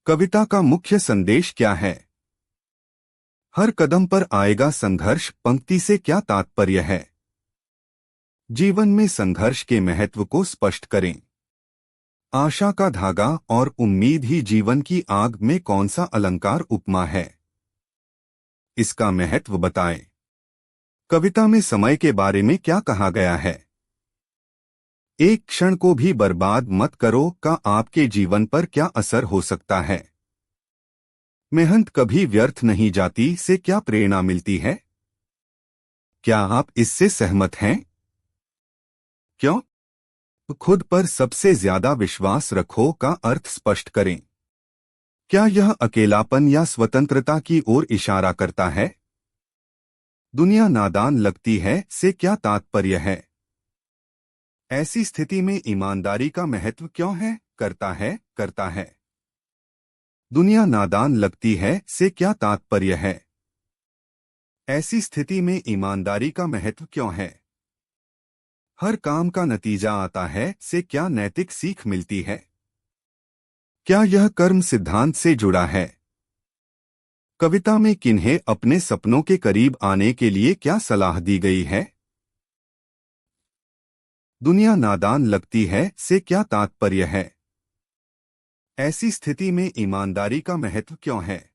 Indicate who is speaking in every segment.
Speaker 1: कविता का मुख्य संदेश क्या है? हर कदम पर आएगा संघर्ष पंक्ति से क्या तात्पर्य है? जीवन में संघर्ष के महत्व को स्पष्ट करें। आशा का धागा और उम्मीद ही जीवन की आग में कौन सा अलंकार उपमा है? इसका महत्व बताएं। कविता में समय के बारे में क्या कहा गया है? एक क्षण को भी बर्बाद मत करो का आपके जीवन पर क्या असर हो सकता है? मेहनत कभी व्यर्थ नहीं जाती से क्या प्रेरणा मिलती है? क्या आप इससे सहमत हैं? क्यों? खुद पर सबसे ज्यादा विश्वास रखो का अर्थ स्पष्ट करें। क्या यह अकेलापन या स्वतंत्रता की ओर इशारा करता है? दुनिया नादान लगती है से क्या तात्पर्य है? ऐसी स्थिति में ईमानदारी का महत्व क्यों है? करता है। दुनिया नादान लगती है से क्या तात्पर्य है? ऐसी स्थिति में ईमानदारी का महत्व क्यों है? हर काम का नतीजा आता है से क्या नैतिक सीख मिलती है? क्या यह कर्म सिद्धांत से जुड़ा है? कविता में किन्हें अपने सपनों के करीब आने के लिए क्या सलाह दी गई है? दुनिया नादान लगती है से क्या तात्पर्य है? ऐसी स्थिति में ईमानदारी का महत्व क्यों है?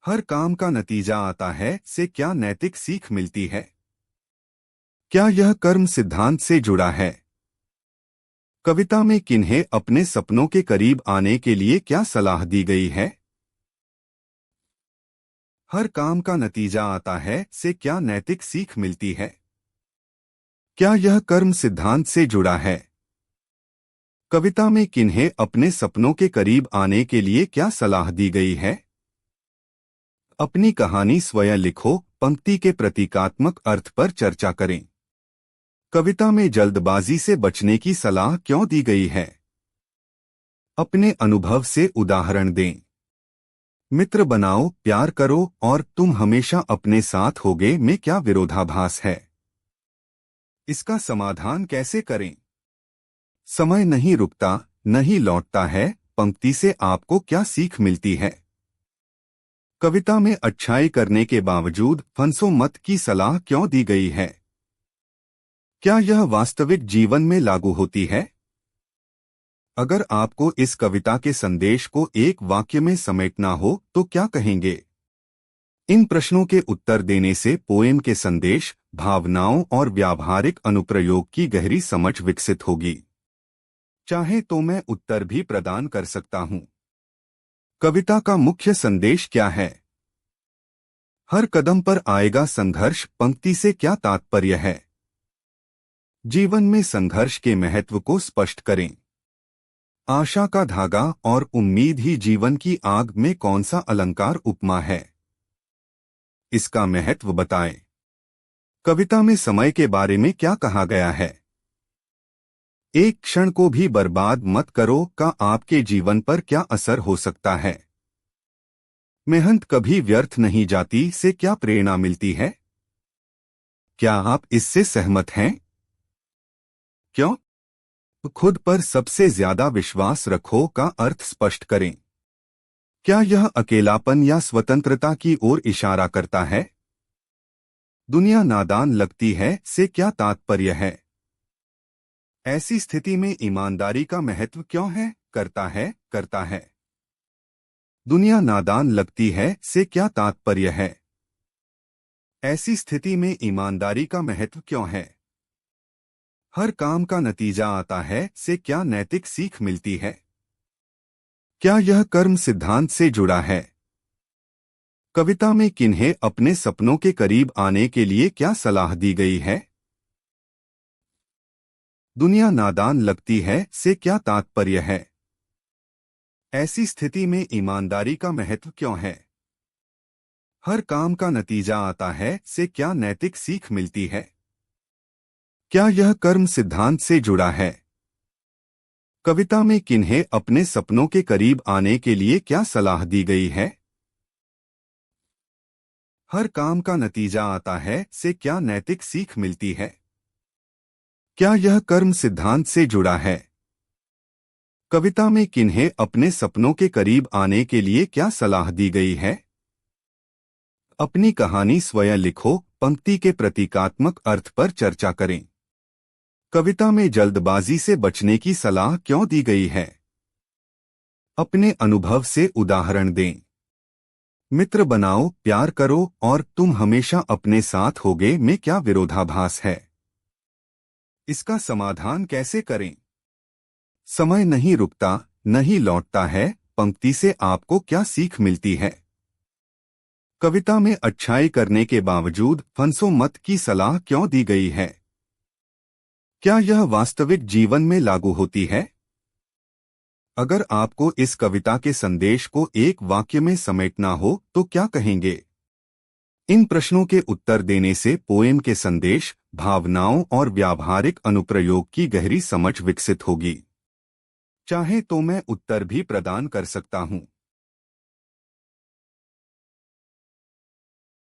Speaker 1: हर काम का नतीजा आता है से क्या नैतिक सीख मिलती है? क्या यह कर्म सिद्धांत से जुड़ा है? कविता में किन्हें अपने सपनों के करीब आने के लिए क्या सलाह दी गई है? हर काम का नतीजा आता है से क्या नैतिक सीख मिलती है? क्या यह कर्म सिद्धांत से जुड़ा है? कविता में किन्हें अपने सपनों के करीब आने के लिए क्या सलाह दी गई है? अपनी कहानी स्वयं लिखो पंक्ति के प्रतीकात्मक अर्थ पर चर्चा करें। कविता में जल्दबाजी से बचने की सलाह क्यों दी गई है? अपने अनुभव से उदाहरण दें। मित्र बनाओ, प्यार करो और तुम हमेशा अपने साथ होगे में क्या विरोधाभास है? इसका समाधान कैसे करें? समय नहीं रुकता, नहीं लौटता है पंक्ति से आपको क्या सीख मिलती है? कविता में अच्छाई करने के बावजूद फंसो मत की सलाह क्यों दी गई है? क्या यह वास्तविक जीवन में लागू होती है? अगर आपको इस कविता के संदेश को एक वाक्य में समेटना हो तो क्या कहेंगे? इन प्रश्नों के उत्तर देने से पोएम के संदेश, भावनाओं और व्यावहारिक अनुप्रयोग की गहरी समझ विकसित होगी। चाहे तो मैं उत्तर भी प्रदान कर सकता हूं। कविता का मुख्य संदेश क्या है? हर कदम पर आएगा संघर्ष पंक्ति से क्या तात्पर्य है? जीवन में संघर्ष के महत्व को स्पष्ट करें। आशा का धागा और उम्मीद ही जीवन की आग में कौन सा अलंकार उपमा है? इसका महत्व बताएं। कविता में समय के बारे में क्या कहा गया है? एक क्षण को भी बर्बाद मत करो का आपके जीवन पर क्या असर हो सकता है? मेहनत कभी व्यर्थ नहीं जाती से क्या प्रेरणा मिलती है? क्या आप इससे सहमत हैं? क्यों? खुद पर सबसे ज्यादा विश्वास रखो का अर्थ स्पष्ट करें। क्या यह अकेलापन या स्वतंत्रता की ओर इशारा करता है? दुनिया नादान लगती है से क्या तात्पर्य है? ऐसी स्थिति में ईमानदारी का महत्व क्यों है? करता है। दुनिया नादान लगती है से क्या तात्पर्य है? ऐसी स्थिति में ईमानदारी का महत्व क्यों है? हर काम का नतीजा आता है से क्या नैतिक सीख मिलती है? क्या यह कर्म सिद्धांत से जुड़ा है? कविता में किन्हें अपने सपनों के करीब आने के लिए क्या सलाह दी गई है? दुनिया नादान लगती है से क्या तात्पर्य है? ऐसी स्थिति में ईमानदारी का महत्व क्यों है? हर काम का नतीजा आता है से क्या नैतिक सीख मिलती है? क्या यह कर्म सिद्धांत से जुड़ा है? कविता में किन्हें अपने सपनों के करीब आने के लिए क्या सलाह दी गई है? हर काम का नतीजा आता है से क्या नैतिक सीख मिलती है? क्या यह कर्म सिद्धांत से जुड़ा है? कविता में किन्हें अपने सपनों के करीब आने के लिए क्या सलाह दी गई है? अपनी कहानी स्वयं लिखो, पंक्ति के प्रतीकात्मक अर्थ पर चर्चा करें। कविता में जल्दबाजी से बचने की सलाह क्यों दी गई है? अपने अनुभव से उदाहरण दें। मित्र बनाओ, प्यार करो और तुम हमेशा अपने साथ होगे में क्या विरोधाभास है? इसका समाधान कैसे करें? समय नहीं रुकता, नहीं लौटता है, पंक्ति से आपको क्या सीख मिलती है? कविता में अच्छाई करने के बावजूद फंसो मत की सलाह क्यों दी गई है? क्या यह वास्तविक जीवन में लागू होती है? अगर आपको इस कविता के संदेश को एक वाक्य में समेटना हो तो क्या कहेंगे? इन प्रश्नों के उत्तर देने से पोएम के संदेश, भावनाओं और व्यावहारिक अनुप्रयोग की गहरी समझ विकसित होगी। चाहे तो मैं उत्तर भी प्रदान कर सकता हूँ।